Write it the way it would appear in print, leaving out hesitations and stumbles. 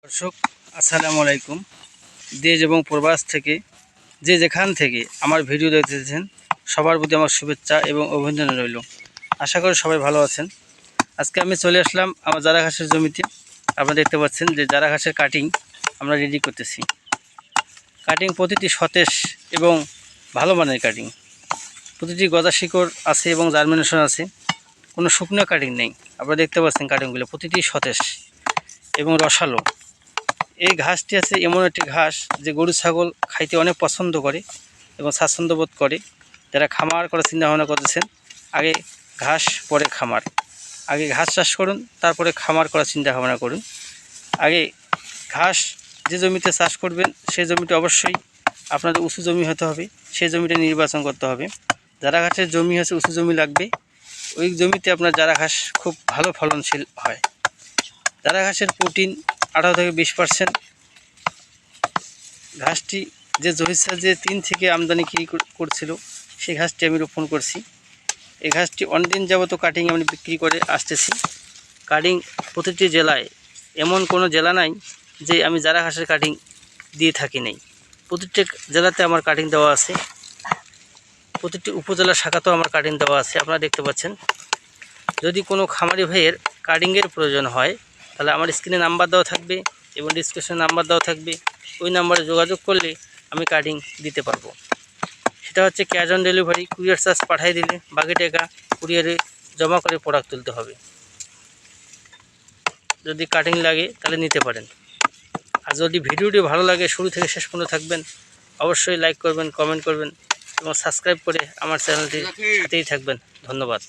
দর্শক আসসালামু আলাইকুম। দেশ এবং প্রবাস থেকে যে যেখান থেকে আমার ভিডিও দেখতেছেন সবার প্রতি আমার শুভেচ্ছা এবং অভিনন্দন রইল। আশা করি সবাই ভালো আছেন। আজকে আমি চলে আসলাম আমার জারা ঘাসের জমিতে। আপনারা দেখতে পাচ্ছেন যে জারা ঘাসের কাটিং আমরা রেডি করতেছি। কাটিং প্রতিটি সতেজ এবং ভালো মানের কাটিং, প্রতিটি গজা শিকড় আছে এবং জার্মিনেশন আছে, কোনো শুকনো কাটিং নেই। আপনারা দেখতে পাচ্ছেন কাটিংগুলো প্রতিটি সতেজ এবং রসালো। এই ঘাসটি আছে এমন একটি ঘাস যে গরু ছাগল খাইতে অনেক পছন্দ করে এবং স্বাচ্ছন্দ্য বোধ করে। যারা খামার করার চিন্তাভাবনা করতেছেন, আগে ঘাস পরে খামার, আগে ঘাস চাষ করুন তারপরে খামার করার চিন্তাভাবনা করুন। আগে ঘাস যে জমিতে চাষ করবেন সেই জমিটা অবশ্যই আপনাদের উঁচু জমি হতে হবে, সেই জমিটা নির্বাচন করতে হবে। যারা ঘাসের জমি হচ্ছে উঁচু জমি লাগবে, ওই জমিতে আপনার জারা ঘাস খুব ভালো ফলনশীল হয়। জারা ঘাসের প্রোটিন 18 থেকে 20%। ঘাসটি যে জহিসা যে 3 থেকে আমদানি করছিল সেই ঘাসটি আমি রোপণ করছি। এই ঘাসটি অনেকদিন যাবত কাটিং আমি বিক্রি করে আসতেছি। কাটিং প্রতিটি জেলায়, এমন কোনো জেলা নাই যে আমি জারা ঘাসের কাটিং দিয়ে থাকি নাই। প্রতিটি জেলাতে আমার কাটিং দেওয়া আছে, প্রতিটি উপজেলা শাখাতেও আমার কাটিং দেওয়া আছে। আপনারা দেখতে পাচ্ছেন। যদি কোনো খামারি ভাইয়ের কাটিংয়ের প্রয়োজন হয় তাহলে আমার স্ক্রিনে নাম্বার দেওয়া থাকবে এবং ডিসক্রিপশনে নাম্বার দেওয়া থাকবে। ওই নাম্বারে যোগাযোগ করলে আমি কাটিং দিতে পারবো। সেটা হচ্ছে cash on delivery, courier charge পাঠিয়ে দিলে বাকি টাকা কুরিয়ারে জমা করে প্রোডাক্ট তুলতে হবে। যদি কাটিং লাগে তাহলে নিতে পারেন। আর যদি ভিডিওটি ভালো লাগে শুরু থেকে শেষ পর্যন্ত থাকবেন, অবশ্যই লাইক করবেন, কমেন্ট করবেন এবং সাবস্ক্রাইব করে আমার চ্যানেলটির সাথেই থাকবেন। ধন্যবাদ।